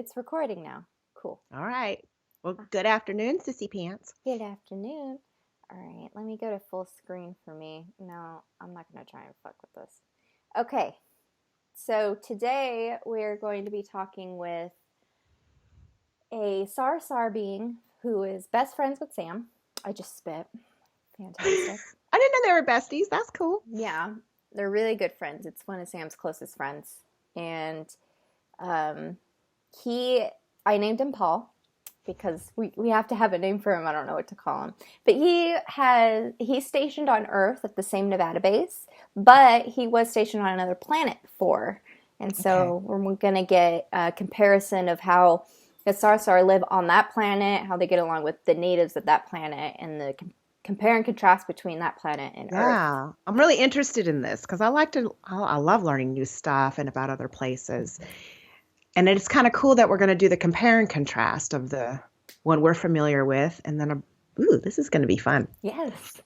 it's recording now. Cool. All right. Well, good afternoon, Sissy Pants. Good afternoon. All right, let me go to full screen for me. No, I'm not going to try and fuck with this. Okay, so today we're going to be talking with a Sarsahr being who is best friends with Sam. I just spit. Fantastic. I didn't know they were besties. That's cool. Yeah, they're really good friends. It's one of Sam's closest friends. And um, he, I named him Paul because we have to have a name for him. I don't know what to call him. But he's stationed on Earth at the same Nevada base, but he was stationed on another planet before. And so we're going to get a comparison of how the Sarsahr live on that planet, how they get along with the natives of that planet, and the compare and contrast between that planet and Earth. Yeah, I'm really interested in this because I love learning new stuff and about other places. And it's kind of cool that we're going to do the compare and contrast of the one we're familiar with, and then, this is going to be fun. Yes.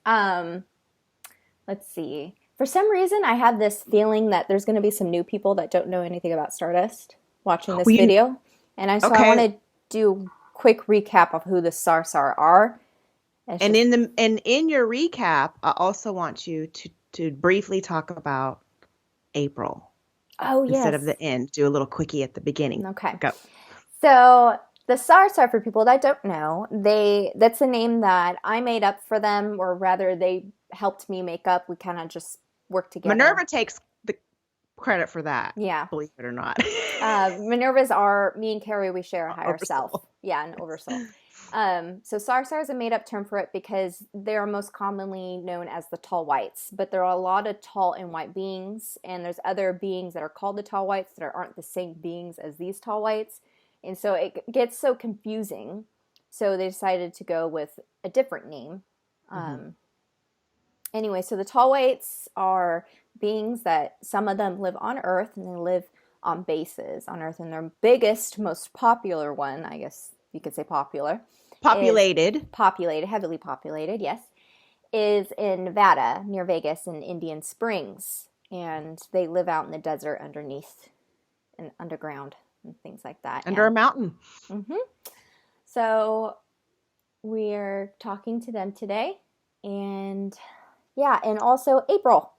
Let's see. For some reason, I have this feeling that there's going to be some new people that don't know anything about Stardust watching this video. And I want to do a quick recap of who the Sarsahr are. And in your recap, I also want you to briefly talk about April. Oh, yes. Instead of the end, do a little quickie at the beginning. Okay. Go. So the Sarsahr, for people that don't know, that's a name that I made up for them, or rather they helped me make up. We kind of just worked together. Minerva takes the credit for that. Yeah. Believe it or not. Minerva's are, me and Kari, we share a higher Oversoul. self. Yeah, an oversoul. So Sarsahr is a made-up term for it because they're most commonly known as the tall whites. But there are a lot of tall and white beings, and there's other beings that are called the tall whites that aren't the same beings as these tall whites. And so it gets so confusing. So they decided to go with a different name. Anyway, so the tall whites are beings that some of them live on Earth, and they live on bases on Earth. And their biggest, most popular one, I guess you could say popular. Populated, heavily populated, yes, is in Nevada, near Vegas, in Indian Springs. And they live out in the desert underneath and underground and things like that. Under a mountain. So we're talking to them today. And yeah, and also April.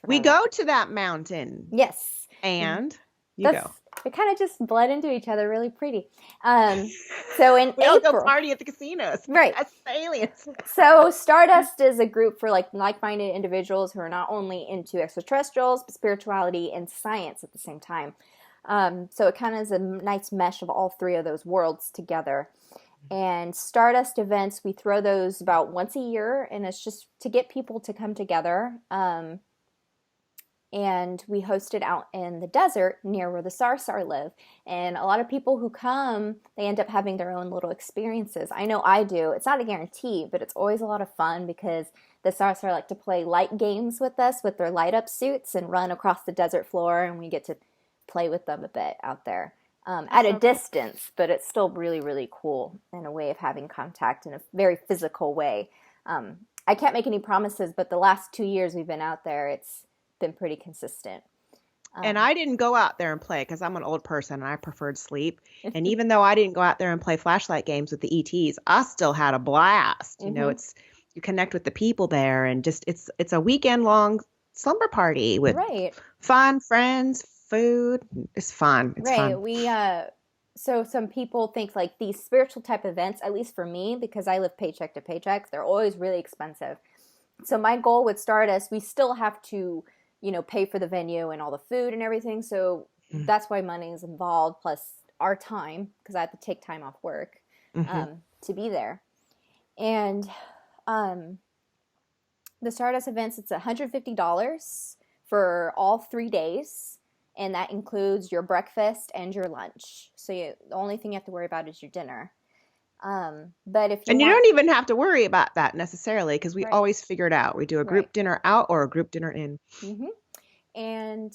We go to that mountain. Yes. And you go. We kind of just bled into each other really pretty. So in we April, all go party at the casinos. Right. That's aliens. So Stardust is a group for like-minded individuals who are not only into extraterrestrials, but spirituality and science at the same time. So it kind of is a nice mesh of all three of those worlds together. And Stardust events, we throw those about once a year, and it's just to get people to come together. And we host it out in the desert near where the Sarsahr live. And a lot of people who come, they end up having their own little experiences. I know I do. It's not a guarantee, but it's always a lot of fun because the Sarsahr like to play light games with us with their light up suits and run across the desert floor, and we get to play with them a bit out there at a distance, but it's still really, really cool in a way of having contact in a very physical way. I can't make any promises, but the last 2 years we've been out there, it's been pretty consistent. And I didn't go out there and play because I'm an old person and I preferred sleep. And even though I didn't go out there and play flashlight games with the ETs, I still had a blast. You know, you connect with the people there, and just it's a weekend long slumber party with fun friends, food. It's fun. It's fun. We so some people think like these spiritual type events, at least for me, because I live paycheck to paycheck, they're always really expensive. So my goal with Stardust, we still have to pay for the venue and all the food and everything. So that's why money is involved, plus our time, because I have to take time off work to be there. And the Stardust events, it's $150 for all 3 days. And that includes your breakfast and your lunch. So the only thing you have to worry about is your dinner. But if you don't even have to worry about that necessarily because we always figure it out. We do a group dinner out or a group dinner in. And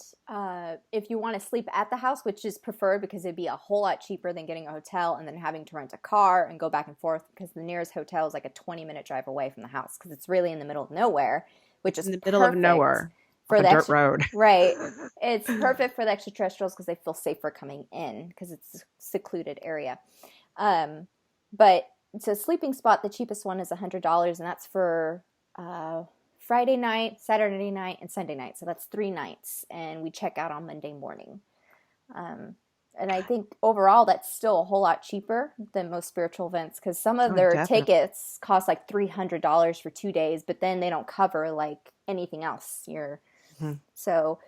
if you want to sleep at the house, which is preferred because it'd be a whole lot cheaper than getting a hotel and then having to rent a car and go back and forth, because the nearest hotel is like a 20-minute drive away from the house because it's really in the middle of nowhere, which is in the middle of nowhere off for a the dirt extra, road. right. It's perfect for the extraterrestrials because they feel safer coming in because it's a secluded area. But it's a sleeping spot. The cheapest one is $100, and that's for Friday night, Saturday night, and Sunday night. So that's 3 nights, and we check out on Monday morning. And I think overall that's still a whole lot cheaper than most spiritual events because some of Oh, their definitely. tickets cost like $300 for 2 days, but then they don't cover like anything else. Mhm. So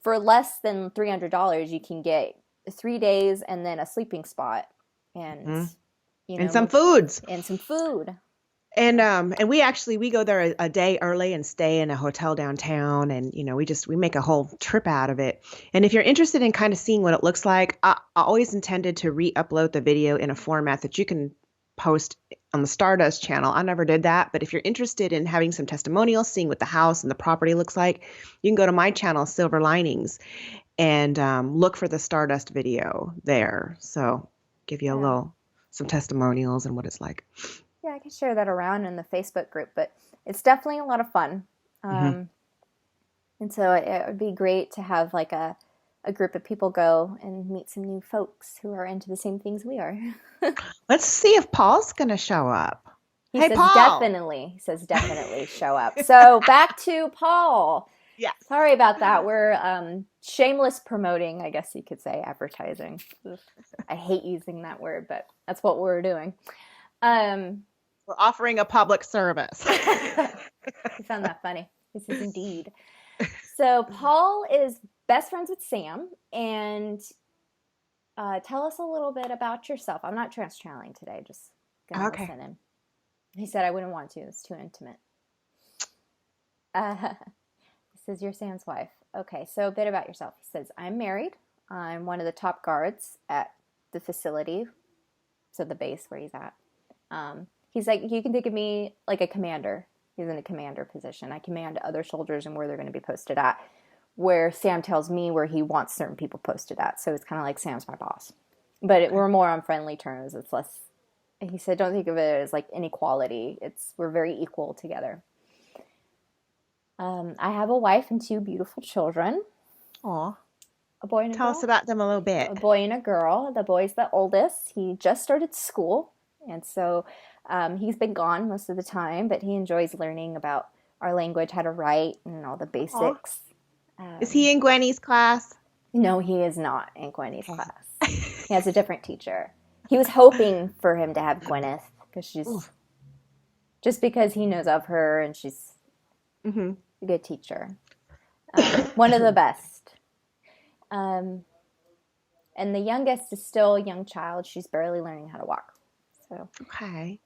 for less than $300, you can get 3 days and then a sleeping spot, and Mhm. you And know, some foods. and some food. And we go there a day early and stay in a hotel downtown, and we make a whole trip out of it. And if you're interested in kind of seeing what it looks like, I always intended to re-upload the video in a format that you can post on the Stardust channel. I never did that, but if you're interested in having some testimonials, seeing what the house and the property looks like, you can go to my channel, Silver Linings, and look for the Stardust video there. So give you Yeah. some testimonials and what it's like. Yeah, I can share that around in the Facebook group, but it's definitely a lot of fun. Mm-hmm. And so it would be great to have like a group of people go and meet some new folks who are into the same things we are. Let's see if Paul's going to show up. He Hey, says Paul. definitely show up. So back to Paul. Yes. Sorry about that. We're shameless promoting, I guess you could say, advertising. I hate using that word, but that's what we're doing. We're offering a public service. You found that funny. This is indeed. So Paul is best friends with Sam, and tell us a little bit about yourself. I'm not trans-channeling today, just gonna Okay. listen in. He said I wouldn't want to. It's too intimate. This is your Sam's wife. Okay, so a bit about yourself. He says, I'm married. I'm one of the top guards at the facility, so the base where he's at. He's like, you can think of me like a commander. He's in a commander position. I command other soldiers and where they're going to be posted at, where Sam tells me where he wants certain people posted at. So it's kind of like Sam's my boss. But we're more on friendly terms. It's less, he said, don't think of it as like inequality. We're very equal together. I have a wife and 2 beautiful children. Aw. A boy and a Tell girl. us about them a little bit. A boy and a girl. The boy's the oldest. He just started school, and so he's been gone most of the time, but he enjoys learning about our language, how to write, and all the basics. Is he in Gwenny's class? No, he is not in Gwenny's class. He has a different teacher. He was hoping for him to have Gwyneth just because he knows of her and she's Mm-hmm. a good teacher. One of the best. And the youngest is still a young child. She's barely learning how to walk. So, Okay.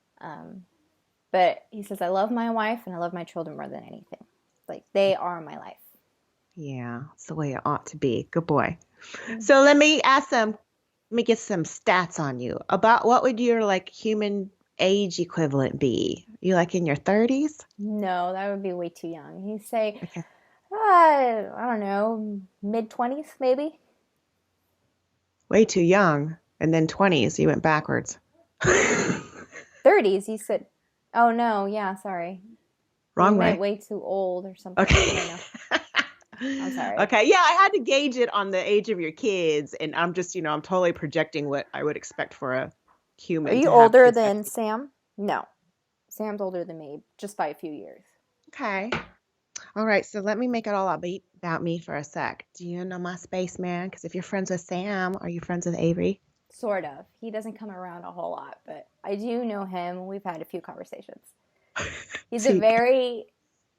but he says, I love my wife and I love my children more than anything. Like, they are my life. Yeah, it's the way it ought to be. Good boy. So let me get some stats on you. About what would your like human age equivalent be? You like in your 30s? No, that would be way too young. He'd say, Okay. I don't know, mid-20s maybe. Way too young. And then 20s, you went backwards. 30s, you said. Oh, no, yeah, sorry. Wrong You way. meant way too old or something. Okay. I know. I'm sorry. Okay, yeah, I had to gauge it on the age of your kids, and I'm just, I'm totally projecting what I would expect for a human. Are you to have older kids. than Sam? No. Sam's older than me, just by a few years. Okay. All right, so let me make it all about me for a sec. Do you know my spaceman? Because if you're friends with Sam, are you friends with Avery? Sort of. He doesn't come around a whole lot, but I do know him. We've had a few conversations. He's a very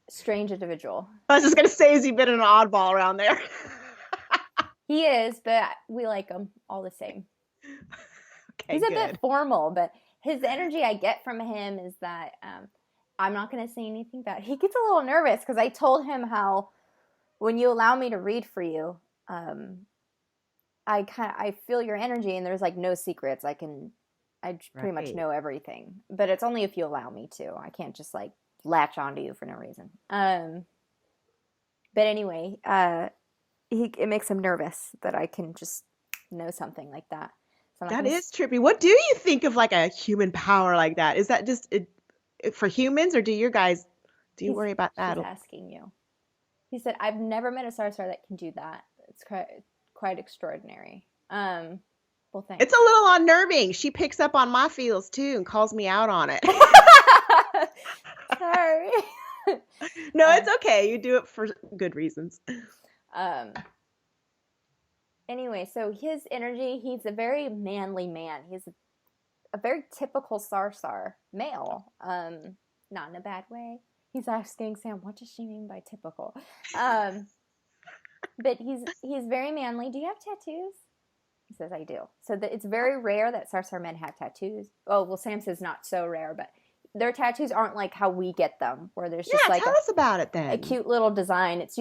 strange individual. I was just going to say, has he been an oddball around there? He is, but we like him all the same. Okay, He's a good. bit formal, but his energy I get from him is that I'm not going to say anything bad. He gets a little nervous because I told him how when you allow me to read for you, I feel your energy and there's like no secrets. I pretty much know everything, but it's only if you allow me to. I can't just like latch onto you for no reason. But anyway, it makes him nervous that I can just know something like that. So that is trippy. What do you think of like a human power like that? Is that just for humans, or do you worry about that? She's asking you. He said, I've never met a Sarsahr that can do that. It's quite extraordinary. Well, It's thanks. a little unnerving. She picks up on my feels too and calls me out on it. Sorry. No, it's okay. You do it for good reasons. Um, anyway, so his energy, he's a very manly man. He's a very typical Sarsahr male. Not in a bad way. He's asking Sam, what does she mean by typical? But he's very manly. Do you have tattoos? He says, I do. So it's very rare that Sarsahr men have tattoos. Oh, well, Sam says not so rare, but their tattoos aren't like how we get them, where there's just like tell us about it a then. cute little design. It's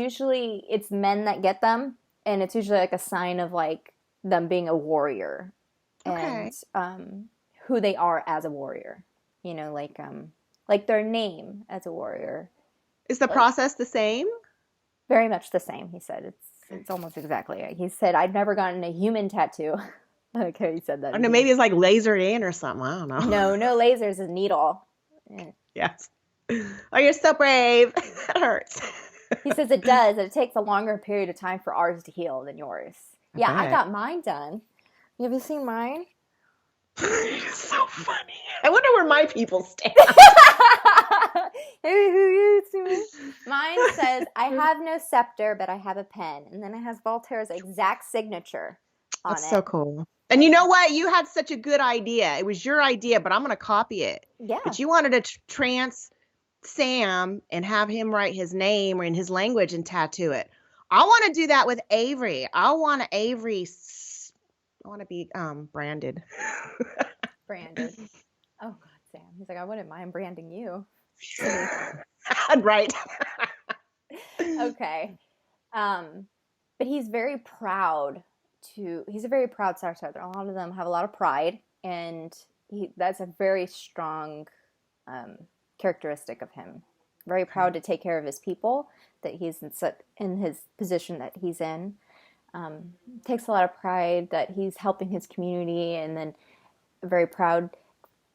men that get them, and it's usually like a sign of like them being a warrior Okay. and who they are as a warrior. You know, like their name as a warrior. Is the process the same? Very much the same, he said. It's almost exactly it. He said, I'd never gotten a human tattoo. Okay, he said that. I know, maybe it's like lasered in or something. I don't know. No lasers, a needle. Yes. Oh, you're so brave. That hurts. He says it does. It takes a longer period of time for ours to heal than yours. Yeah, I got mine done. Have you seen mine? You're so funny. I wonder where my people stand. Mine says, I have no scepter, but I have a pen. And then it has Voltaire's exact signature on it. That's so cool. And you know what? You had such a good idea. It was your idea, but I'm going to copy it. Yeah. But you wanted to trans Sam and have him write his name or in his language and tattoo it. I want to do that with Avery. I want to be branded. Branded. Oh God, Sam. He's like, I wouldn't mind branding you. Right. Okay. But he's very proud he's a very proud Sarsahr. A lot of them have a lot of pride, and that's a very strong characteristic of him. Very proud to take care of his people, that he's in his position that he's in. Takes a lot of pride that he's helping his community, and then a very proud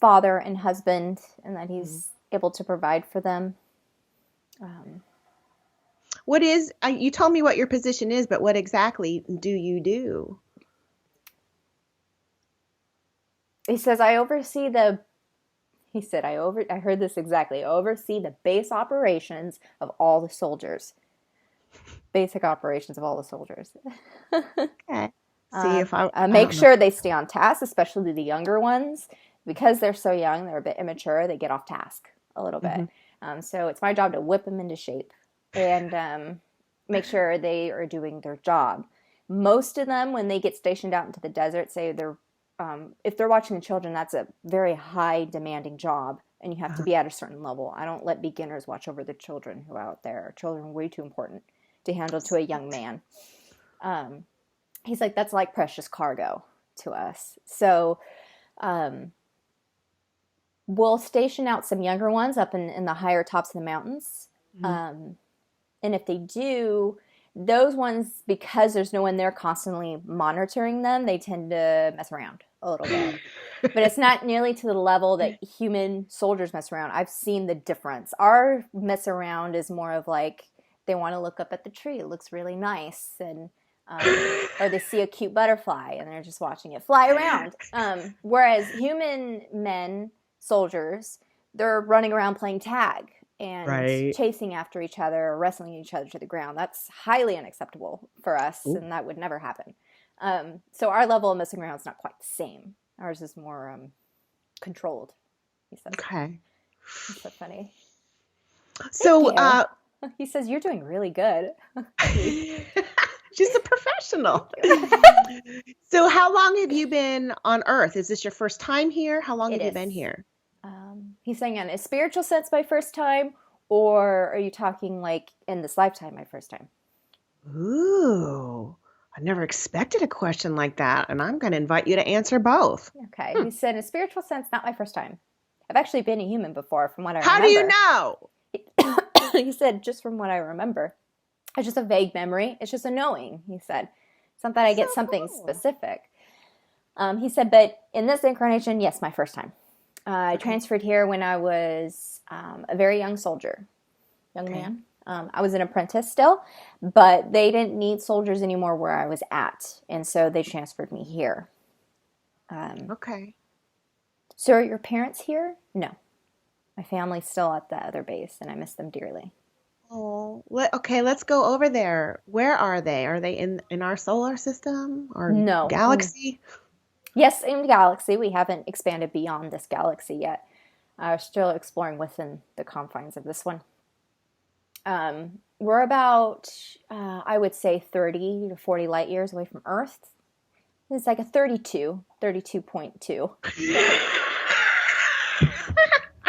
father and husband, and that he's able to provide for them. What is, you told me what your position is, but what exactly do you do? He says, I heard this exactly. I oversee the base operations of all the soldiers. Basic operations of all the soldiers. Okay. See if I make sure they stay on task, especially the younger ones. Because they're so young, they're a bit immature, they get off task a little bit. So it's my job to whip them into shape and make sure they are doing their job. Most of them, when they get stationed out into the desert, say if they're watching the children, that's a very high demanding job, and you have to be at a certain level. I don't let beginners watch over the children who are out there. Children are way too important to handle to a young man. He's like, that's like precious cargo to us. So we'll station out some younger ones up in the higher tops of the mountains. And if they do, those ones, because there's no one there constantly monitoring them, they tend to mess around a little bit. But it's not nearly to the level that human soldiers mess around. I've seen the difference. Our mess around is more of like, they want to look up at the tree. It looks really nice. And or they see a cute butterfly and they're just watching it fly around. Whereas human men, soldiers, they're running around playing tag and chasing after each other or wrestling each other to the ground. That's highly unacceptable for us, and that would never happen. So our level of messing around is not quite the same. Ours is more controlled, he says. Okay. That's so funny. So he says, you're doing really good. She's a professional. So how long have you been on Earth? Is this your first time here? How long have you been here? He's saying in a spiritual sense my first time, or are you talking like in this lifetime my first time? Ooh, I never expected a question like that, and I'm going to invite you to answer both. Okay. He said in a spiritual sense, not my first time. I've actually been a human before, from what I remember. How do you know? He said, just from what I remember. It's just a vague memory. It's just a knowing, he said. It's not that I get something specific. He said, but in this incarnation, yes, my first time. I transferred here when I was a very young soldier, young man. I was an apprentice still, but they didn't need soldiers anymore where I was at, and so they transferred me here. Um, Okay. so are your parents here? No, my family's still at the other base, and I miss them dearly. Oh, okay, let's go over there. Where are they? Are they in our solar system or No. galaxy? Yes, in the galaxy. We haven't expanded beyond this galaxy yet. We're still exploring within the confines of this one. We're about, I would say, 30 to 40 light years away from Earth. It's like a 32.2.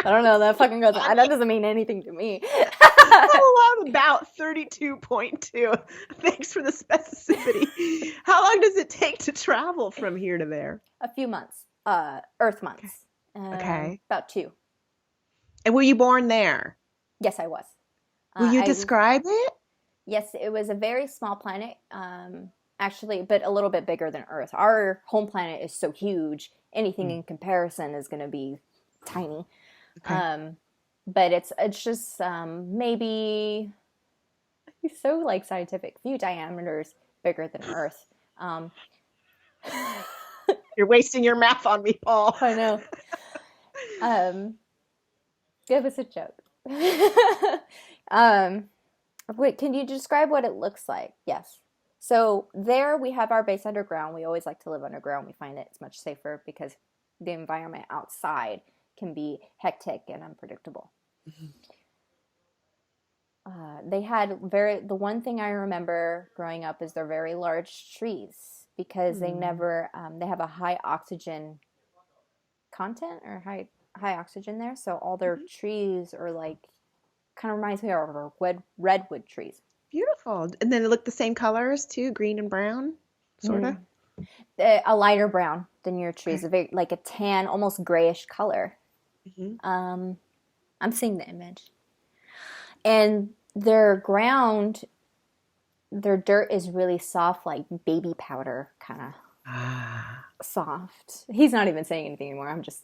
I don't know. That fucking goes. That doesn't mean anything to me. I love about 32.2. Thanks for the specificity. How long does it take to travel from here to there? A few months. Earth Okay. months. Okay. About 2. And were you born there? Yes, I was. Will you I describe it? Yes, it was a very small planet, actually, but a little bit bigger than Earth. Our home planet is so huge, anything in comparison is going to be tiny. Okay. But it's just maybe so like scientific, few diameters bigger than Earth. You're wasting your math on me, Paul. I know. Give us a joke. Wait, can you describe what it looks like? Yes. So there we have our base underground. We always like to live underground. We find that it's much safer because the environment outside can be hectic and unpredictable. They had the one thing I remember growing up is they're very large trees because they never, they have a high oxygen content or high oxygen there. So all their trees are like, kind of reminds me of our redwood trees. Beautiful. And then they look the same colors too, green and brown, sort of. A lighter brown than your trees, Okay. a very like a tan, almost grayish color. hmm I'm seeing the image. And their ground, their dirt is really soft, like baby powder, kind of Ah, soft. He's not even saying anything anymore. I'm just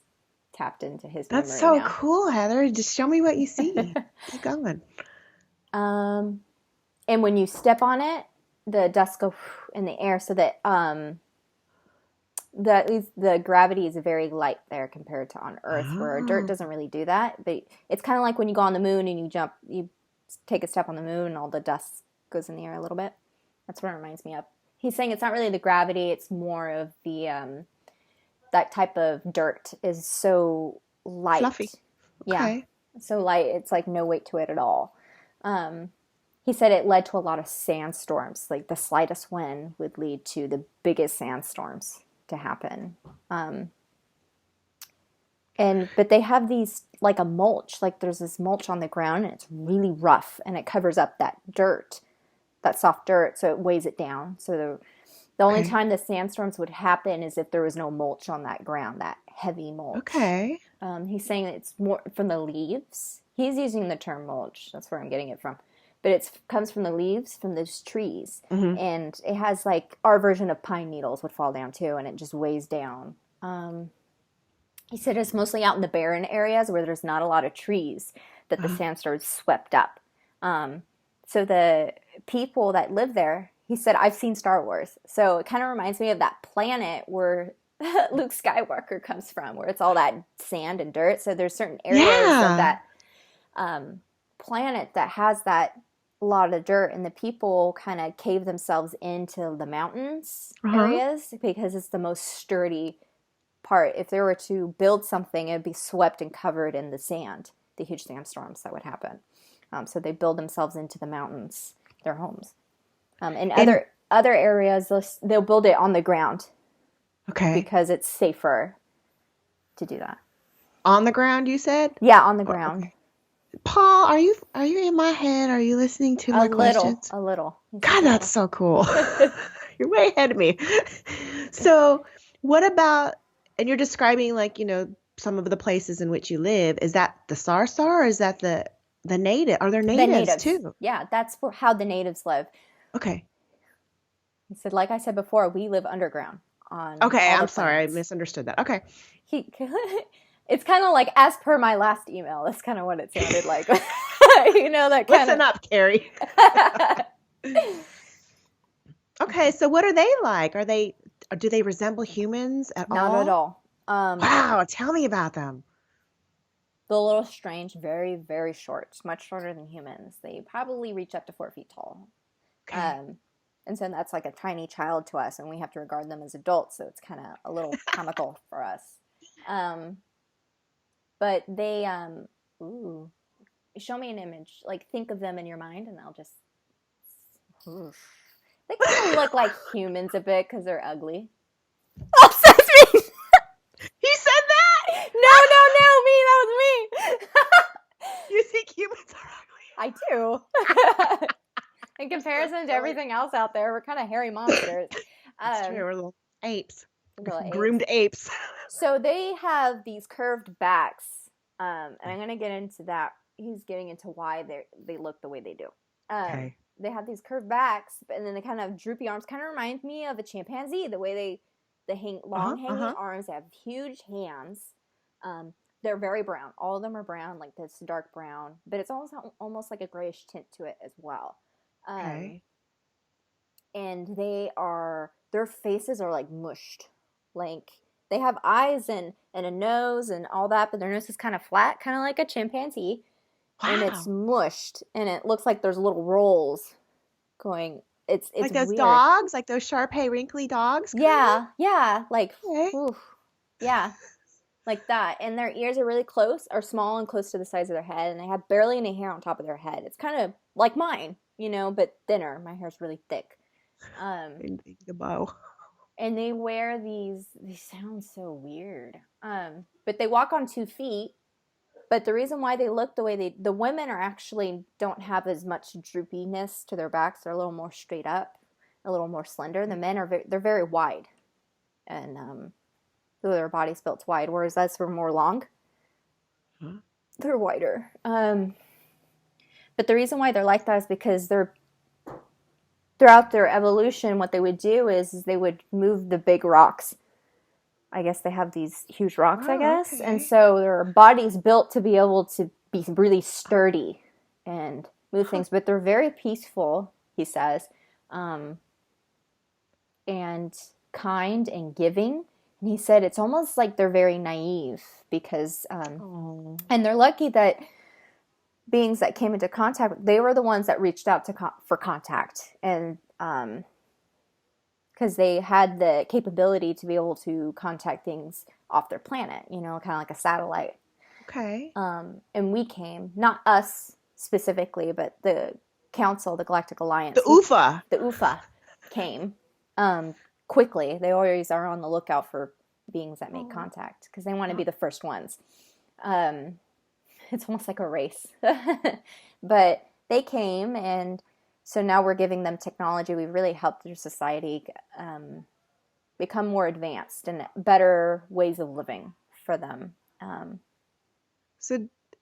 tapped into his that's memory so now. cool, Heather. Just show me what you see. Keep going. And when you step on it, the dust go in the air, so that the gravity is very light there compared to on Earth, where dirt Oh, doesn't really do that. But it's kind of like when you go on the moon and you take a step on the moon, and all the dust goes in the air a little bit. That's what it reminds me of. He's saying it's not really the gravity; it's more of the that type of dirt is so light. fluffy. Yeah, Okay. so light. It's like no weight to it at all. He said it led to a lot of sandstorms. Like the slightest wind would lead to the biggest sandstorms to happen. But they have these like a mulch, like there's this mulch on the ground and it's really rough and it covers up that dirt, that soft dirt, so it weighs it down. So the only Okay. time the sandstorms would happen is if there was no mulch on that ground, that heavy mulch. Okay. He's saying it's more from the leaves. He's using the term mulch. That's where I'm getting it from. But it comes from the leaves from those trees. hmm And it has like our version of pine needles would fall down too, and it just weighs down. He said it's mostly out in the barren areas where there's not a lot of trees that the sandstorms swept up. So the people that live there, he said, I've seen Star Wars. So it kind of reminds me of that planet where Luke Skywalker comes from, where it's all that sand and dirt. So there's certain areas of Yeah. that planet that has that a lot of dirt, and the people kind of cave themselves into the mountains Uh-huh. areas because it's the most sturdy part. If they were to build something, it'd be swept and covered in the sand, the huge sandstorms that would happen. So they build themselves into the mountains, their homes. In And other areas, they'll build it on the ground okay. because it's safer to do that. On the ground, you said? Yeah, on the Or- ground. okay. Paul, are you in my head? Are you listening to my questions? A little. God, that's so cool. You're way ahead of me. So, what about, and you're describing like, some of the places in which you live. Is that the Sarsahr or is that the native? Are there The natives natives. too? Yeah, that's how the natives live. Okay. He said, like I said before, we live underground on Okay, all the I'm sorry. I planets. misunderstood that. Okay. He, it's kind of like, as per my last email, that's kind of what it sounded like. You know, that kind Listen up, Kari. of. Okay, so what are they like? Do they resemble humans at Not at all? all. Wow, tell me about them. The little strange, very, very short, much shorter than humans. They probably reach up to 4 feet tall. Okay. Um, and so that's like a tiny child to us, and we have to regard them as adults, so it's kind of a little comical for us. Um, but they, ooh, show me an image. Like, think of them in your mind, and I'll just, oof. They kind of look like humans a bit because they're ugly. Oh, that's me! He said that? No, no, no, me, that was me. You think humans are I do. In comparison to everything else out there, we're kind of hairy monsters. That's true. We're little apes. Little apes. Groomed apes. So they have these curved backs, and I'm going to get into that. He's getting into why they look the way they do. Okay. They have these curved backs, and then they kind of droopy arms. Kind of remind me of a chimpanzee. The way they hang long hanging arms. They have huge hands. They're very brown. All of them are brown, like this dark brown, but it's almost like a grayish tint to it as well. Okay. And their faces are like mushed. Like they have eyes and a nose and all that, but their nose is kind of flat, kind of like a chimpanzee. Wow. And it's mushed, and it looks like there's little rolls going. It's like those weird. dogs, like those Shar-Pei wrinkly dogs. Yeah, like okay. Oof, yeah, like that. And their ears are small and close to the sides of their head, and they have barely any hair on top of their head. It's kind of like mine, but thinner. My hair's really thick. The bow. And they wear these sound so weird. But they walk on 2 feet. But the reason why they look the way the women are actually don't have as much droopiness to their backs. They're a little more straight up, a little more slender. The men they're very wide, and so their body's built wide. Whereas us, we're more long. Huh? They're wider. But the reason why they're like that is because throughout their evolution, what they would do is they would move the big rocks. I guess they have these huge rocks, I guess. Okay. And so their body's built to be able to be really sturdy and move things. But they're very peaceful, he says, and kind and giving. And he said it's almost like they're very naive because, and they're lucky that beings that came into contact, they were the ones that reached out for contact. And, because they had the capability to be able to contact things off their planet, kind of like a satellite. Okay. And we came, not us specifically, but the Council, the Galactic Alliance. The UFA. The UFA came quickly. They always are on the lookout for beings that make contact because they want to be the first ones. It's almost like a race. But they came, and so now we're giving them technology. We've really helped their society become more advanced and better ways of living for them.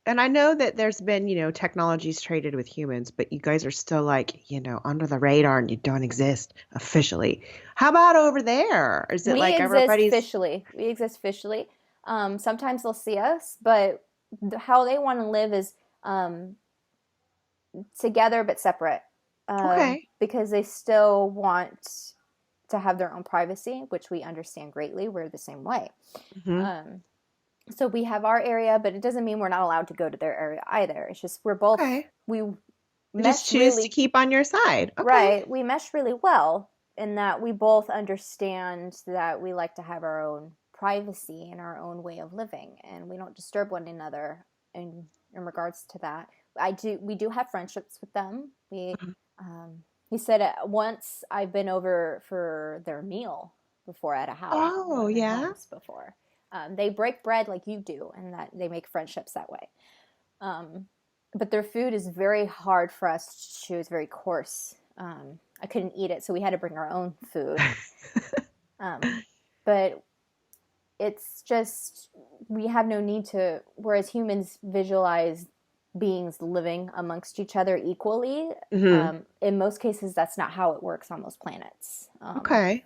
And I know that there's been, technologies traded with humans, but you guys are still like, under the radar and you don't exist officially. How about over there? Is it like everybody's... We exist officially. Sometimes they'll see us, but how they want to live is together but separate. Okay. Because they still want to have their own privacy, which we understand greatly. We're the same way. Mm-hmm. So we have our area, but it doesn't mean we're not allowed to go to their area either. It's just we're both we just choose to keep on your side. Okay. Right. We mesh really well in that we both understand that we like to have our own privacy and our own way of living, and we don't disturb one another in regards to that. We do have friendships with them. He said once I've been over for their meal before at a house. Oh, yeah. Before. They break bread like you do, and that they make friendships that way. But their food is very hard for us to chew. It's very coarse. I couldn't eat it, so we had to bring our own food. But it's just, we have no need to, whereas humans visualize beings living amongst each other equally. Mm-hmm. In most cases, that's not how it works on those planets. Okay.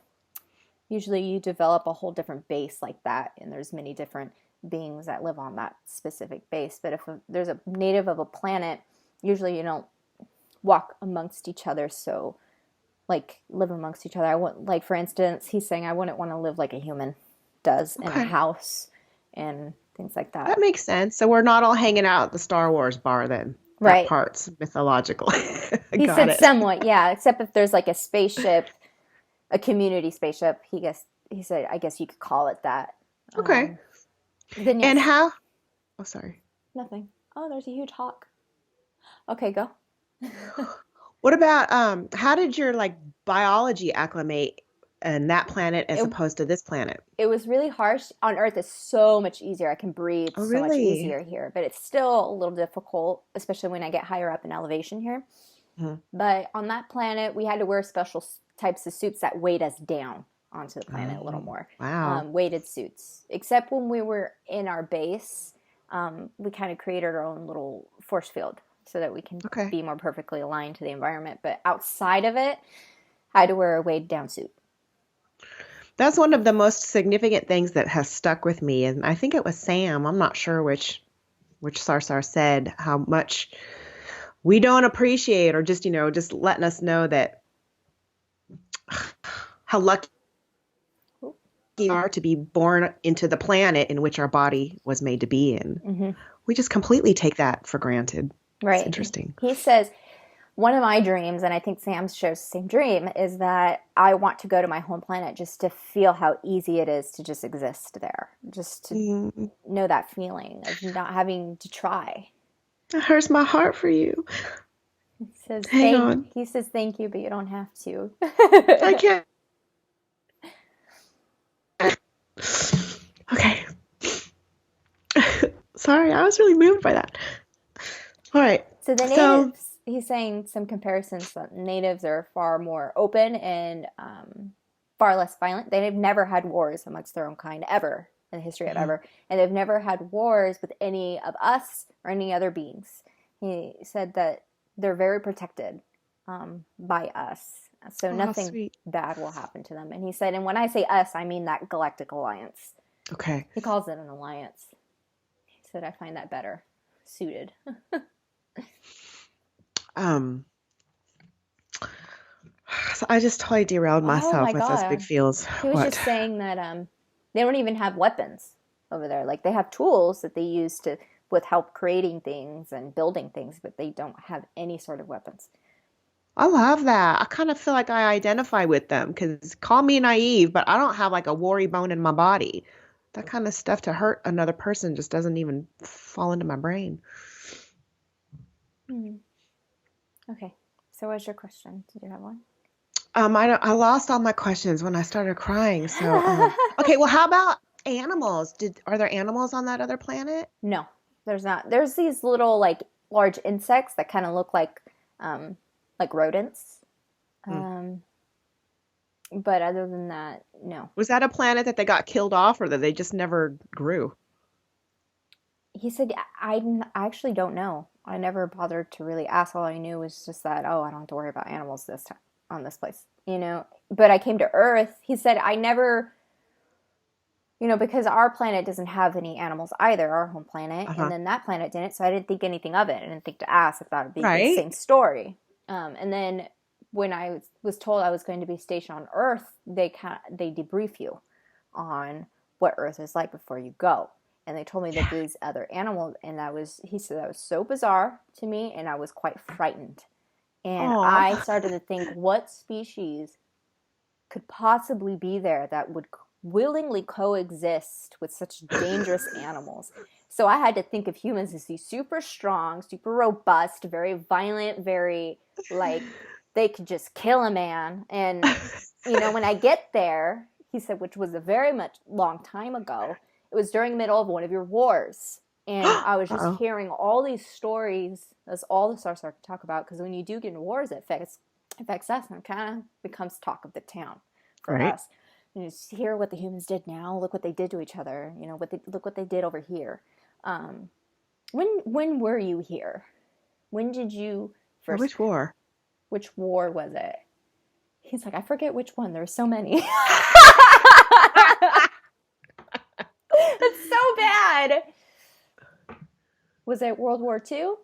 Usually you develop a whole different base like that, and there's many different beings that live on that specific base. But if there's a native of a planet usually you don't walk amongst each other, so like live amongst each other. I want, like, for instance, he's saying I wouldn't want to live like a human does in a Okay. house and things like That that. makes sense. So we're not all hanging out at the Star Wars bar then. That Right. part's mythological. He Got said it. somewhat, yeah, except if there's like a spaceship, a community spaceship, he said I guess you could call it that. Okay. Then And yes, how? Oh, sorry. nothing. Oh, there's a huge hawk. Okay, go. What about how did your like biology acclimate in that planet as It opposed to this planet? it was really harsh. On Earth is so much easier. I can breathe Oh, so much really? easier here, but it's still a little difficult, especially when I get higher up in elevation here. Mhm. But on that planet, we had to wear special types of suits that weighed us down onto the planet a little Oh, more. wow. Weighted suits. Except when we were in our base, we kind of created our own little force field so that we can Okay. be more perfectly aligned to the environment. But outside of it, I had to wear a weighed down suit. That's one of the most significant things that has stuck with me. And I think it was Sam. I'm not sure which Sarsar said how much we don't appreciate or just, just letting us know that how lucky we are to be born into the planet in which our body was made to be in. Mm-hmm. We just completely take that for granted. It's Right. interesting. He says, one of my dreams, and I think Sam shares the same dream, is that I want to go to my home planet just to feel how easy it is to just exist there, just to Mm, know that feeling of not having to try. it hurts my heart for you. Hang on. He says thank you, but you don't have to. I can't. Okay. Sorry, I was really moved by that. All right. So the So, natives, he's saying some comparisons. That natives are far more open and far less violent. They've never had wars amongst their own kind ever in the history of mhm. ever, and they've never had wars with any of us or any other beings. He said that they're very protected by us, so Oh, how nothing sweet. bad will happen to them. And he said, and when I say us, I mean that galactic alliance. Okay. He calls it an alliance. He said, I find that better suited. Um, so I just totally derailed Oh myself my with those big God. feels. He was What? just saying that they don't even have weapons over there. Like they have tools that they use to with help creating things and building things, but they don't have any sort of weapons. I love that. I kind of feel like I identify with them because call me naive, but I don't have like a worry bone in my body. That kind of stuff to hurt another person just doesn't even fall into my brain. Hmm. Okay. So what's your question? Did you have one? I lost all my questions when I started crying. So, okay. Well, how about animals? Are there animals on that other planet? No, there's not. There's these little like large insects that kind of look like rodents. Hmm. Um, but other than that, no. Was that a planet that they got killed off or that they just never grew? He said, I actually don't know. I never bothered to really ask. All I knew was just that, oh, I don't have to worry about animals this time on this place, you know. But I came to Earth. He said, I never, because our planet doesn't have any animals either, our home planet, and Uh-huh. then that planet didn't. So I didn't think anything of it. I didn't think to ask if that would be the Right. same story. And then when I was told I was going to be stationed on Earth, they debrief you on what Earth is like before you go. And they told me that Yeah. these other animals, and he said that was so bizarre to me, and I was quite frightened. And I Oh, started to think, what species could possibly be there that would willingly coexist with such dangerous animals? So I had to think of humans as these super strong, super robust, very violent, very like they could just kill a man. And when I get there, he said, which was a very much long time ago, it was during the middle of one of your wars. And I was just uh-oh. hearing all these stories. That's all the Sarsahr could talk about. Because when you do get in wars, it affects us. And it kind of becomes talk of the town for Right. us. And you just hear what the humans did now. Look what they did to each other. Look what they did over here. Um, when were you here? When did you For first? which war? Which war was it? He's like, I forget which one. There were so many. It's so bad. Was it World War II?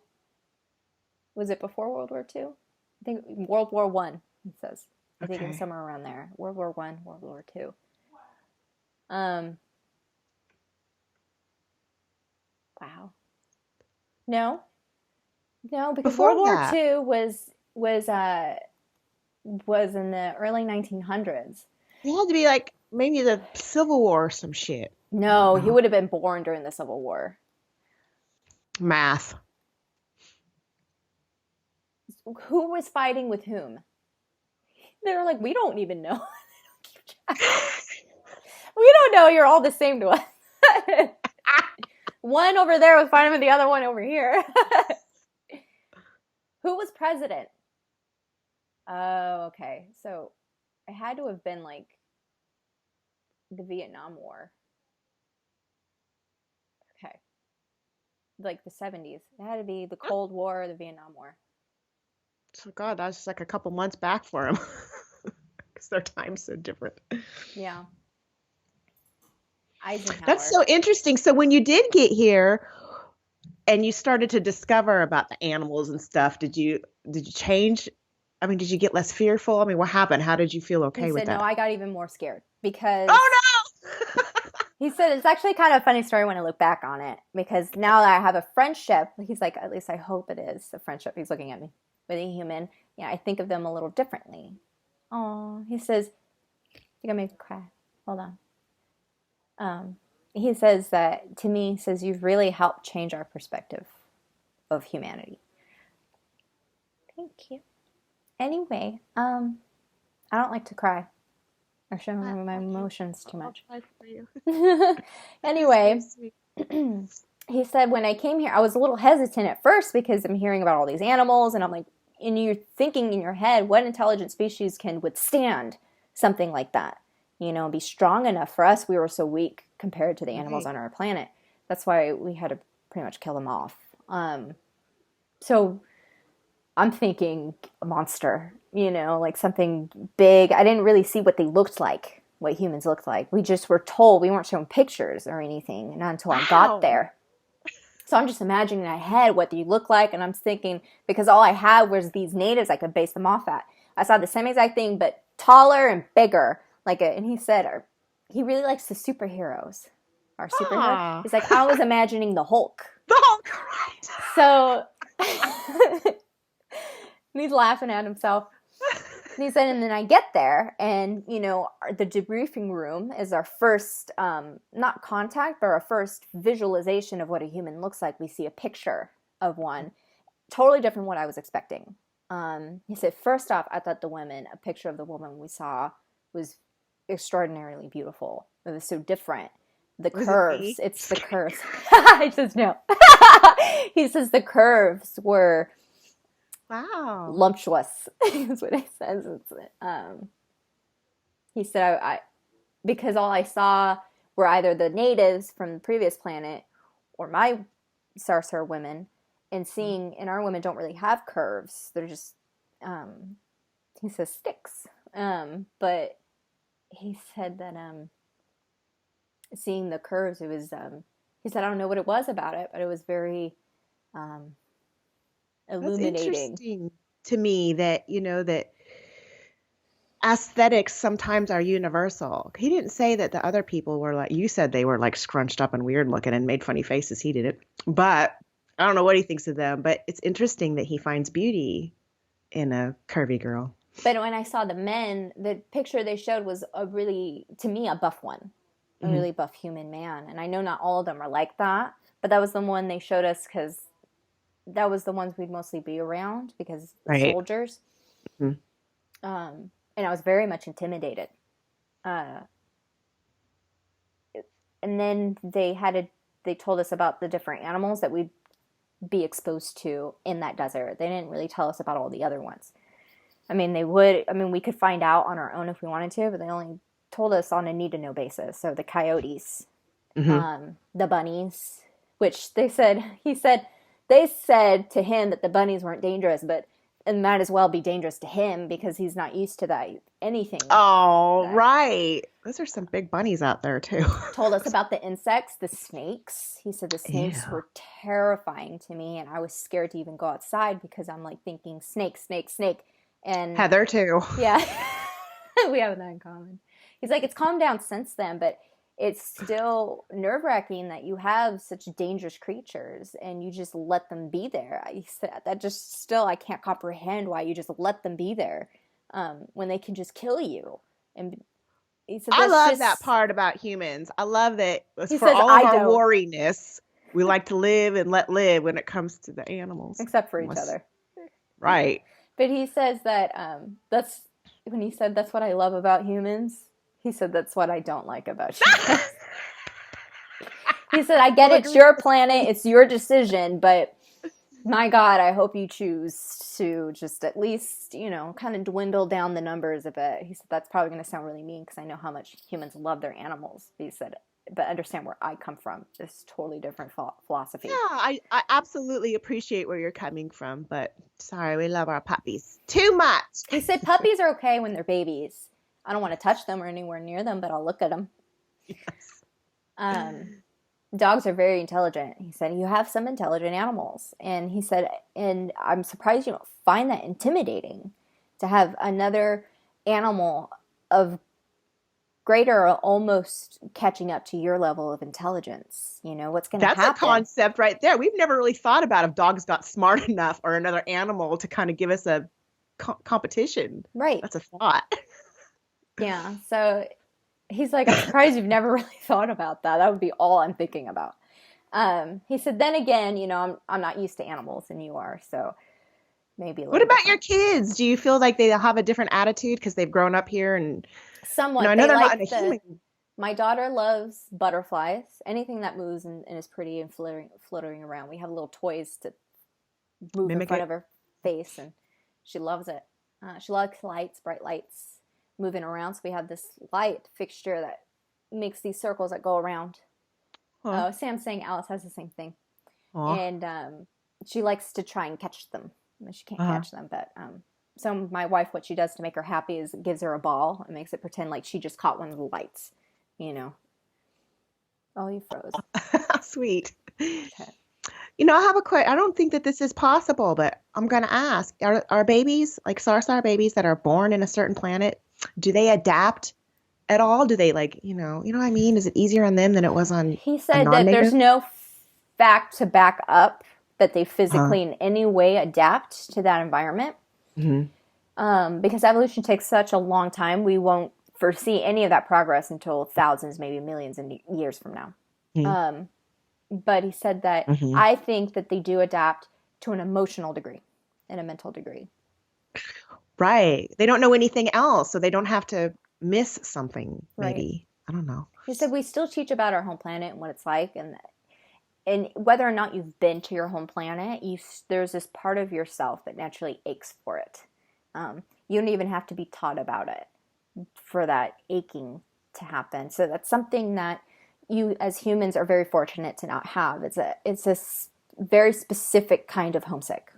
Was it before World War II? I think World War One. It says. I think it was Okay. somewhere around there. World War One, World War Two. Um. Wow. No, no, because Before World War that, Two was in the early 1900s. it had to be like maybe the Civil War or some shit. I don't No, he know. would have been born during the Civil War. Math. Who was fighting with whom? They were like, we don't even know. We don't know. You're all the same to us. One over there was fighting with the other one over here. Who was president? Oh, okay. So it had to have been like the Vietnam War. Okay. Like the 70s. It had to be the Cold War or the Vietnam War. So God, that's just like a couple months back for them because their time's so different. Yeah. That's Eisenhower. so interesting. So when you did get here and you started to discover about the animals and stuff, did you change? I mean, did you get less fearful? I mean, what happened? How did you feel He okay with said, no, that? I got even more scared because Oh no! he said it's actually kind of a funny story when I look back on it because now that I have a friendship, he's like, at least I hope it is a friendship. He's looking at me with a human. Yeah, I think of them a little differently. Oh, he says, you're gonna make me cry. Hold on. He says that to me, he says, you've really helped change our perspective of humanity. Thank you. Anyway, I don't like to cry or show my emotions too I'll much. try for you. That's so Anyway, sweet. he said when I came here, I was a little hesitant at first because I'm hearing about all these animals, and I'm like, and you're thinking in your head, what intelligent species can withstand something like that? You know, be strong enough. For us, we were so weak compared to the animals Right. on our planet. That's why we had to pretty much kill them off. So I'm thinking a monster, you know, like something big. I didn't really see what they looked like, what humans looked like. We just were told, we weren't shown pictures or anything, not until I got Wow. there. So I'm just imagining in my head what they look like, and I'm thinking, because all I had was these natives I could base them off at. I saw the same exact thing, but taller and bigger. And he said, he really likes the superheroes. Our superhero. Ah. He's like, I was imagining the Hulk. The Hulk, right. So he's laughing at himself. And he said, and then I get there, and, you know, the debriefing room is our first, not contact, but our first visualization of what a human looks like. We see a picture of one, totally different from what I was expecting. He said, first off, I thought a picture of the woman we saw was extraordinarily beautiful. It was so different. The Was it me? curves, it's the curves. He says, no. He says the curves were Wow. lumptuous is what he says. He said, because all I saw were either the natives from the previous planet or my Sarsahr women, and and our women don't really have curves. They're just, he says, sticks. But he said that seeing the curves, it was, he said, I don't know what it was about it, but it was very That's illuminating. interesting to me that, that aesthetics sometimes are universal. He didn't say that the other people were like, you said they were like scrunched up and weird looking and made funny faces. He did it. But I don't know what he thinks of them, but it's interesting that he finds beauty in a curvy girl. But when I saw the men, the picture they showed was to me, a buff one, a Mm-hmm. really buff human man. And I know not all of them are like that, but that was the one they showed us because that was the ones we'd mostly be around because the Right. soldiers. Mm-hmm. And I was very much intimidated. Uh, and then they told us about the different animals that we'd be exposed to in that desert. They didn't really tell us about all the other ones. I mean, we could find out on our own if we wanted to, but they only told us on a need to know basis. So the coyotes, Mm-hmm. the bunnies, which they said to him that the bunnies weren't dangerous, but and might as well be dangerous to him because he's not used to that anything. Oh, That right. Those are some big bunnies out there too. told us about the insects, the snakes. He said the snakes Yeah. were terrifying to me, and I was scared to even go outside because I'm like thinking snake, snake, snake. And Heather too. yeah, we have that in common. He's like, it's calmed down since then, but it's still nerve wracking that you have such dangerous creatures and you just let them be there. He said that just still, I can't comprehend why you just let them be there when they can just kill you. And he said, I that's love that just, part about humans. I love that he for says, all of I our don't, wariness, we like to live and let live when it comes to the animals. except for each Unless, other. right. But he says that that's when he said that's what I love about humans. He said that's what I don't like about humans. He said, I get it's your planet, it's your decision, but my God, I hope you choose to just at least, kind of dwindle down the numbers a bit. He said, that's probably going to sound really mean because I know how much humans love their animals. He said, but understand where I come from. It's totally different philosophy. Yeah, I absolutely appreciate where you're coming from, but sorry, we love our puppies too much. He said, puppies are okay when they're babies. I don't want to touch them or anywhere near them, but I'll look at them. Yes. Dogs are very intelligent. He said, you have some intelligent animals. And he said, and I'm surprised you don't find that intimidating to have another animal of greater or almost catching up to your level of intelligence. What's going to happen? That's a concept right there. We've never really thought about if dogs got smart enough or another animal to kind of give us a competition. Right. That's a thought. Yeah. So he's like, I'm surprised you've never really thought about that. That would be all I'm thinking about. He said, then again, I'm not used to animals and you are, so maybe a little What about different. your kids? Do you feel like they have a different attitude because they've grown up here and Somewhat. I know They they're not in like a human. my daughter loves butterflies. Anything that moves and is pretty and fluttering around. We have little toys to move in Mimic front it. of her face, and she loves it. She likes lights, bright lights, moving around. So we have this light fixture that makes these circles that go around. Huh. Sam's saying Alice has the same thing, Aw. and she likes to try and catch them. She can't Uh-huh. catch them, but so my wife, what she does to make her happy is gives her a ball and makes it pretend like she just caught one of the lights. Oh, you froze. Sweet. Okay. I have a question. I don't think that this is possible, but I'm going to ask. Are babies, like Sarsahr babies that are born in a certain planet, do they adapt at all? Do they what I mean? Is it easier on them than it was on He a said that there's non-native? no fact to back up that they Uh-huh. physically in any way adapt to that environment. Hmm. Because evolution takes such a long time, we won't foresee any of that progress until thousands, maybe millions of years from now. But he said that Hmm. I think that they do adapt to an emotional degree and a mental degree. Right. They don't know anything else, so they don't have to miss something, Right. maybe. I don't know. He said we still teach about our home planet and what it's like, and whether or not you've been to your home planet, there's this part of yourself that naturally aches for it. You don't even have to be taught about it for that aching to happen. So that's something that you as humans are very fortunate to not have. It's a very specific kind of homesick.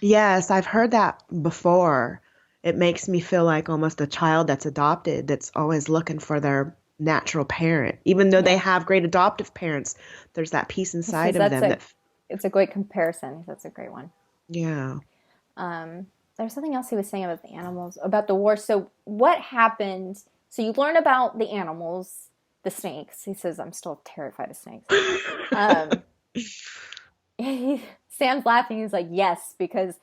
Yes, I've heard that before. It makes me feel like almost a child that's adopted that's always looking for their natural parent. Even though they Yeah. have great adoptive parents, there's that piece He says inside of them that, it's a great comparison. That's a great one. yeah. There's something else he was saying about the animals, about the war. So what happened? So you learn about the animals, the snakes. He says, I'm still terrified of snakes. Um, Sam's laughing. He's like, yes, because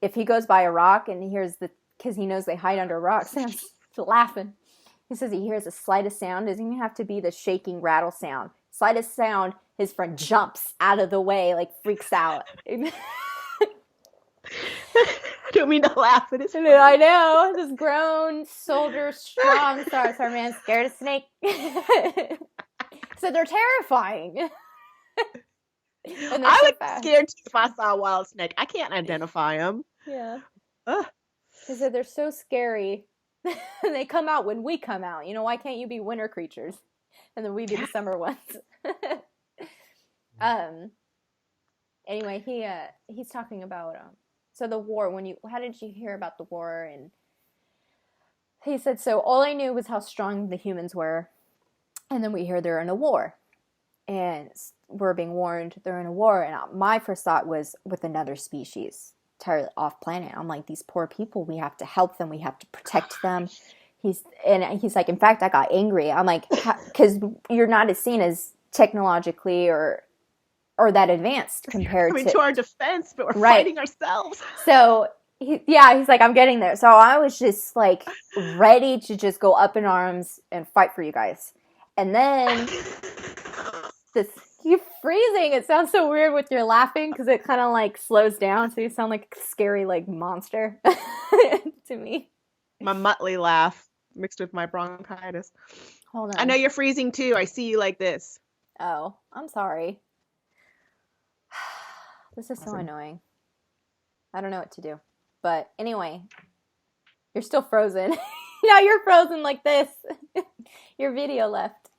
if he goes by a rock and he hears because he knows they hide under rocks, Sam's laughing. He says he hears the slightest sound. Doesn't even have to be the shaking rattle sound. Slightest sound, his friend jumps out of the way, like freaks out. I don't mean to laugh, but it's funny. I know. This grown soldier, strong Sarsahr man, scared of snake. So they're terrifying. And they're I so would be fast. scared too if I saw a wild snake. I can't identify them. Yeah. Ugh. He said they're so scary. And they come out when we come out. Why can't you be winter creatures? And then we be the summer ones. Anyway, he's talking about so the war, how did you hear about the war? And he said, so all I knew was how strong the humans were. And then we hear they're in a war. And we're being warned they're in a war. And my first thought was with another species, entirely off planet. I'm like, these poor people, we have to help them. We have to protect them. He's like, in fact, I got angry. I'm like, because you're not as seen as technologically or that advanced compared to our defense, but we're right. fighting ourselves. So he's like, I'm getting there. So I was just like ready to just go up in arms and fight for you guys. And then you're freezing. It sounds so weird with your laughing because it kind of like slows down. So you sound like a scary like monster to me. My Muttley laugh mixed with my bronchitis. Hold on. I know you're freezing too. I see you like this. Oh, I'm sorry. This is so annoying. I don't know what to do. But anyway, you're still frozen. Now you're frozen like this. Your video left.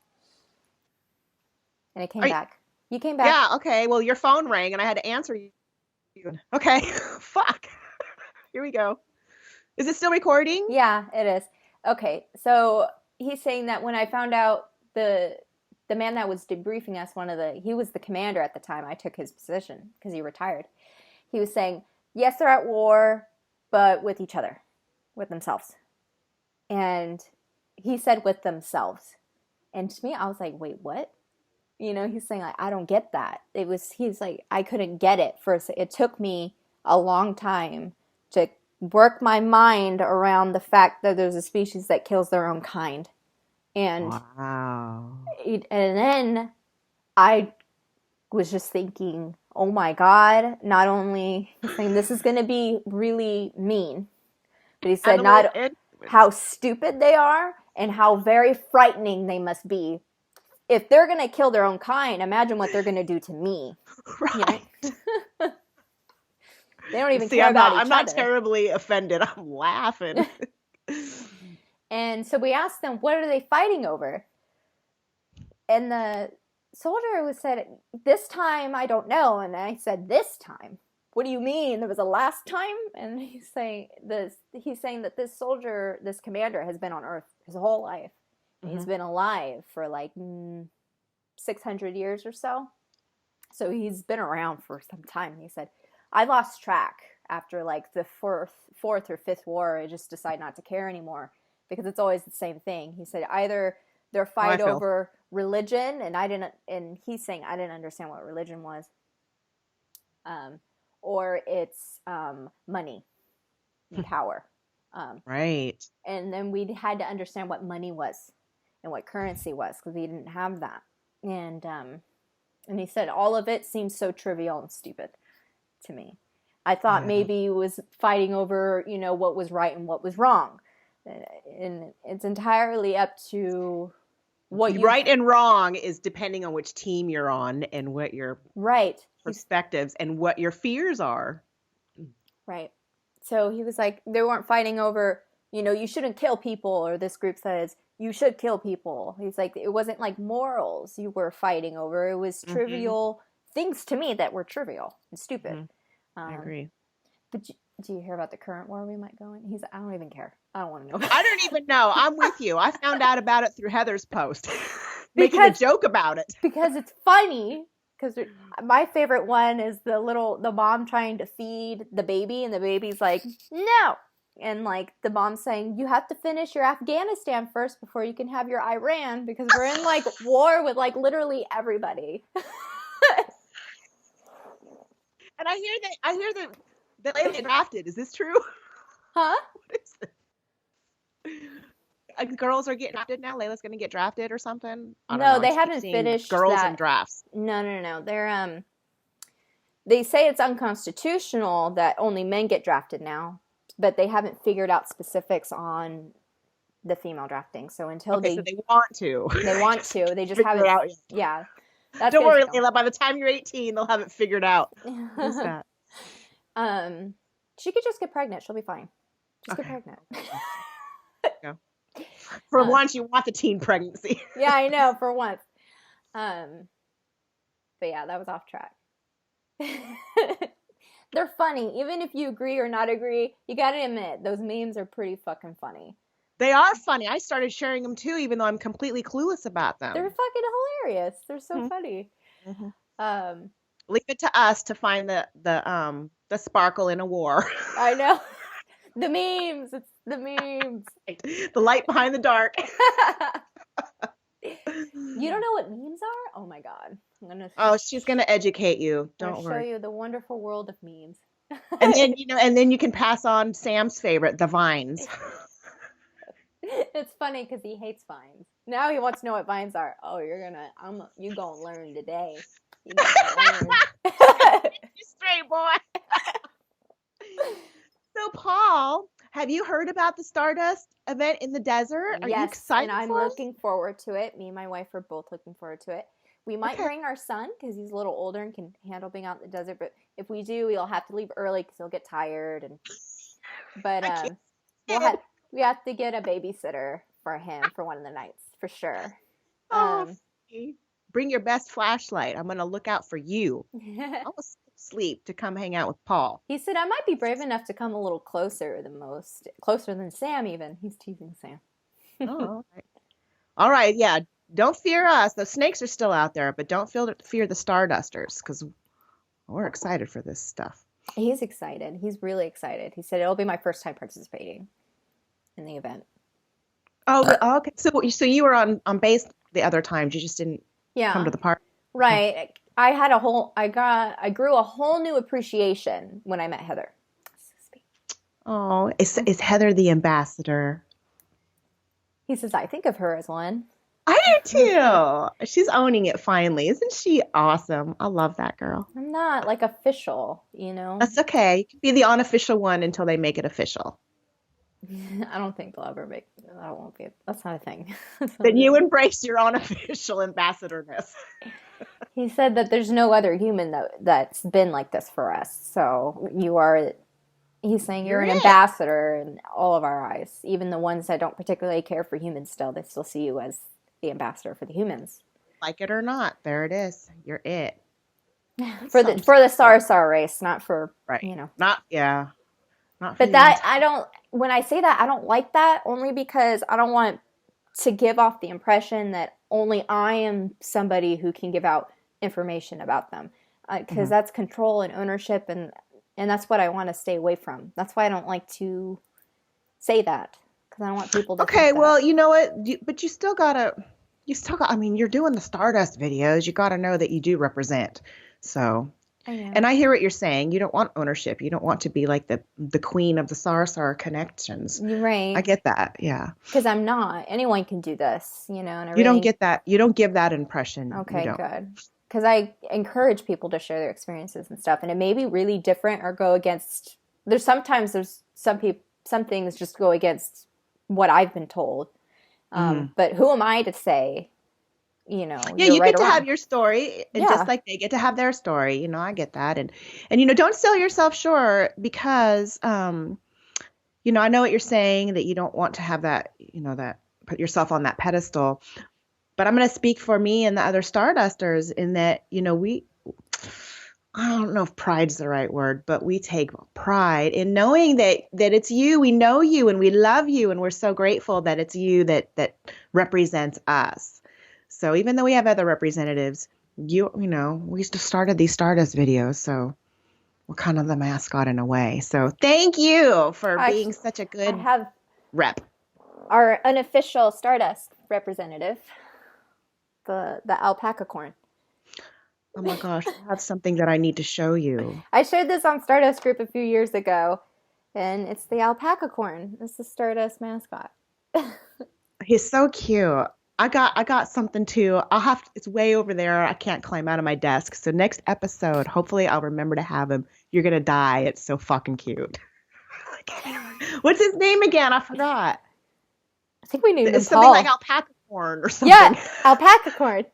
And it came back. You came back. Yeah, okay. Well, your phone rang and I had to answer you. Okay. Fuck. Here we go. Is it still recording? Yeah, it is. Okay. So he's saying that when I found out the man that was debriefing us, he was the commander at the time. I took his position because he retired. He was saying, yes, they're at war, but with each other, with themselves. And he said with themselves. And to me, I was like, wait, what? He's saying, like, I don't get that. He's like, I couldn't get it first. It took me a long time to work my mind around the fact that there's a species that kills their own kind. And wow. And then I was just thinking, oh my God, not only he's saying this is going to be really mean, but he said not how stupid they are and how very frightening they must be. If they're going to kill their own kind, imagine what they're going to do to me. Right. They don't even care about each other. I'm not terribly offended. I'm laughing. And so we asked them, what are they fighting over? And the soldier said, this time, I don't know. And I said, this time? What do you mean? There was a last time? And he's saying that this soldier, this commander, has been on Earth his whole life. Mm-hmm. He's been alive for like 600 years or so. So he's been around for some time. He said, I lost track after like the fourth or fifth war. I just decided not to care anymore because it's always the same thing. He said either they're fight over religion, and he's saying I didn't understand what religion was, or it's money and power. Right. And then we had to understand what money was and what currency was because we didn't have that. And he said all of it seems so trivial and stupid to me. I thought maybe it was fighting over, what was right and what was wrong. And it's entirely up to what right and wrong is depending on which team you're on and what your perspectives and what your fears are. Right. So he was like, they weren't fighting over, you shouldn't kill people, or this group says you should kill people. He's like, it wasn't like morals you were fighting over. It was trivial things to me that were trivial and stupid. Mm-hmm. I agree. But do you hear about the current war we might go in? He's like, I don't even care. I don't want to know. I don't even know. I'm with you. I found out about it through Heather's post. Making a joke about it. Because it's funny. Because my favorite one is the mom trying to feed the baby, and the baby's like, no. And like the mom's saying, you have to finish your Afghanistan first before you can have your Iran, because we're in like war with like literally everybody. And I hear that Layla drafted. Is this true? Huh? What is this? Girls are getting drafted now. Layla's going to get drafted or something. No, they haven't finished girls in drafts. No. They're they say it's unconstitutional that only men get drafted now, but they haven't figured out specifics on the female drafting. So until so they want to. They want to. They just haven't. Out yet. Yeah. Don't worry, Layla. By the time you're 18, they'll have it figured out. Who's that? She could just get pregnant. She'll be fine. Just get pregnant. Yeah. For once, you want the teen pregnancy. Yeah, I know. For once. But yeah, that was off track. They're funny. Even if you agree or not agree, you gotta admit, those memes are pretty fucking funny. They are funny. I started sharing them too, even though I'm completely clueless about They're them. fucking hilarious. They're so Mhm, funny. mhm. Um, Leave it to us to find the sparkle in a war. I know. The memes. It's the memes. The light behind the dark. You don't know what memes are? Oh my god. Oh, she's gonna educate you. I'm gonna Don't show worry. you the wonderful world of memes. And then you can pass on Sam's favorite, the vines. It's funny because he hates vines. Now he wants to know what vines are. Oh, you gonna learn today. You gonna learn. You straight boy. So, Paul, have you heard about the Stardust event in the desert? Are you Yes, and excited I'm for it? looking forward to it. Me and my wife are both looking forward to it. We might Okay. bring our son because he's a little older and can handle being out in the desert. But if we do, we'll have to leave early because he'll get tired. But I can't we'll stand. we have to get a babysitter for him for one of the nights for sure. Oh, see. Bring your best flashlight. I'm gonna look out for you. I will sleep to come hang out with Paul. He said I might be brave enough to come a little closer than Sam even. He's teasing Sam. Oh, all right. All right, yeah. Don't fear us. The snakes are still out there, but don't fear the Stardusters because we're excited for this stuff. He's excited. He's really excited. He said it'll be my first time participating in the event. Oh, okay. So you were on base the other times. You just didn't come Yeah, to the park. Okay. right. I grew a whole new appreciation when I met Heather. Oh, is Heather the ambassador? He says I think of her as one. I do too. She's owning it finally. Isn't she awesome? I love that girl. I'm not like official, you know. That's okay. You can be the unofficial one until they make it official. I don't think they'll ever make that won't be that's not a thing. That's not a Then you thing. embrace your unofficial ambassadorness. He said that there's no other human that's been like this for us. So he's saying you're You're an it. ambassador in all of our eyes. Even the ones that don't particularly care for humans still, they still see you as the ambassador for the humans. Like it or not, there it is. You're it. That's For something the special. Sarsahr race, not for, Right. you know. Not for But the that entire. I don't when I say that I don't like that only because I don't want to give off the impression that only I am somebody who can give out information about them. Because Mhm. that's control and ownership and that's what I want to stay away from. That's why I don't like to say that because I don't want people to think Okay, that. well, you know what? But you still got, I mean, you're doing the Stardust videos. You got to know that you do represent. So, I know. and I hear what you're saying. You don't want ownership. You don't want to be like the queen of the Sarsahr connections. You're I right. get that. Yeah. Because I'm not. Anyone can do this, you know, and I You don't really get that. You don't give that impression. You okay, don't. good. Because I encourage people to share their experiences and stuff, and it may be really different or go against. There's some things just go against what I've been told. Hmm. But who am I to say, Yeah, you're you right get or to have wrong? your story, and just Yeah, like they get to have their story. I get that, and don't sell yourself short because I know what you're saying that you don't want to have that, that put yourself on that pedestal. But I'm going to speak for me and the other Stardusters in that, I don't know if pride's the right word, but we take pride in knowing that it's you. We know you and we love you, and we're so grateful that it's you that represents us. So even though we have other representatives, we just started these Stardust videos, so we're kind of the mascot in a way. So thank you for being actually, such a I good have rep. our unofficial Stardust representative, the alpaca corn. Oh my gosh, I have something that I need to show you. I shared this on Stardust group a few years ago, and it's the alpaca corn. It's the Stardust mascot. He's so cute. I got something too. It's way over there. I can't climb out of my desk. So next episode, hopefully I'll remember to have him. You're gonna die. It's so fucking cute. What's his name again? I forgot. I think we named him It's something like Paul. alpaca corn or Yeah, something. alpaca corn.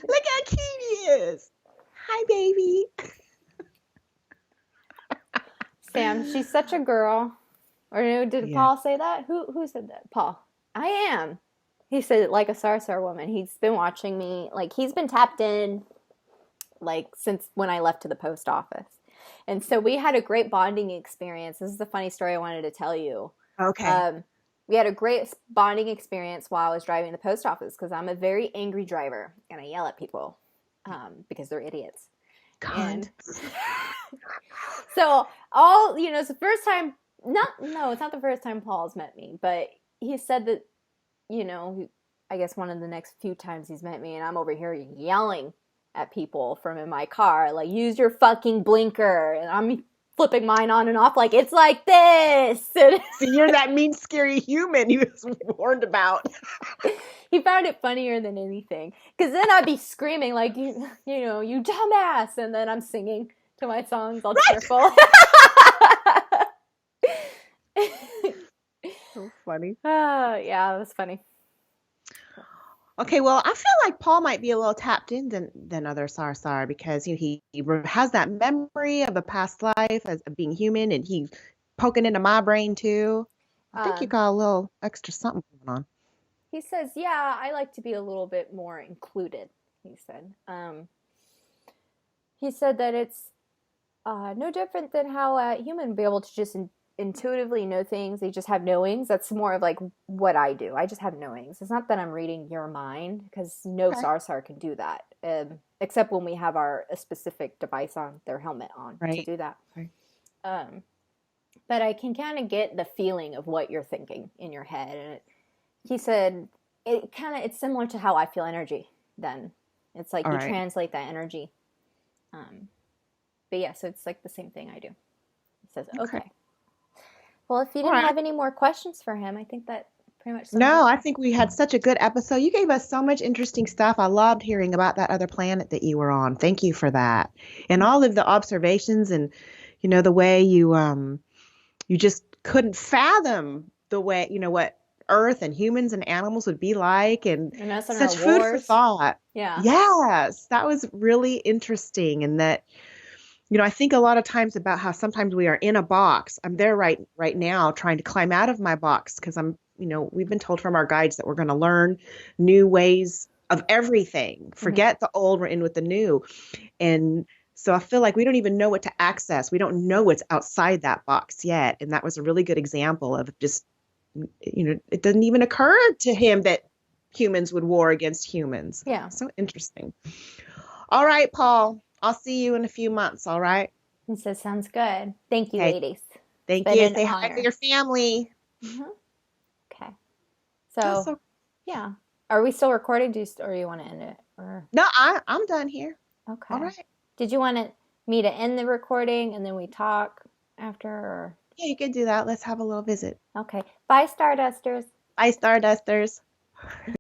Look how cute he is. Hi, baby. Sam, she's such a girl. Or no, did Yeah. Paul say that? Who said that? Paul. I am. He said it like a Sarsahr woman. He's been watching me. Like, he's been tapped in, like, since when I left to the post office. And so we had a great bonding experience. This is a funny story I wanted to tell you. Okay. Um, we had a great bonding experience while I was driving the post office because I'm a very angry driver and I yell at people because they're idiots. And Cunt. so all it's the first time. Not no, it's not the first time Paul's met me, but he said that I guess one of the next few times he's met me, and I'm over here yelling at people from in my car, like, use your fucking blinker, and I'm flipping mine on and off like, it's like this. And So you're that mean, scary human he was warned about. he found it funnier than anything, because then I'd be screaming like, you dumbass, and then I'm singing to my songs all cheerful. So funny. Yeah, it was funny. Okay, well, I feel like Paul might be a little tapped in than other Sarsahr because he has that memory of a past life as of being human, and he's poking into my brain too. I think you Um, got a little extra something going on. he says, yeah, I like to be a little bit more included, he said that it's no different than how a human would be able to just intuitively know things. They just have knowings. That's more of like what I do. I just have knowings. It's not that I'm reading your mind, because no Okay. Sarsar can do that, except when we have a specific device on their helmet on to Right. do that. Right. But I can kind of get the feeling of what you're thinking in your head. And he said it's similar to how I feel energy then. It's like All you right. translate that energy. But yeah, so it's like the same thing I do. He says, okay. Well, if you All didn't right. have any more questions for him, I think that pretty much sums No, up. I think we had such a good episode. You gave us so much interesting stuff. I loved hearing about that other planet that you were on. Thank you for that. And all of the observations and the way you just couldn't fathom the way, what Earth and humans and animals would be like, and And us and our such food for wars. thought. Yeah. Yes, that was really interesting. And that, I think a lot of times about how sometimes we are in a box. I'm there right now trying to climb out of my box because we've been told from our guides that we're going to learn new ways of everything. Forget the old, we're in with the new. And so I feel like we don't even know what to access. We don't know what's outside that box yet. And that was a really good example of just, it doesn't even occur to him that humans would war against humans. Yeah. So interesting. All right, Paul, I'll see you in a few months. All right. He says, sounds good. Thank you, Okay. ladies. Thank It's you. been an Say hi honor. to your family. Okay. That's So, yeah. Are we still recording? Or you want to end it? Or No, I'm done here. okay. All right. Did you want me to end the recording and then we talk after? Or Yeah, you can do that. Let's have a little visit. okay. Bye, Stardusters. Bye, Stardusters.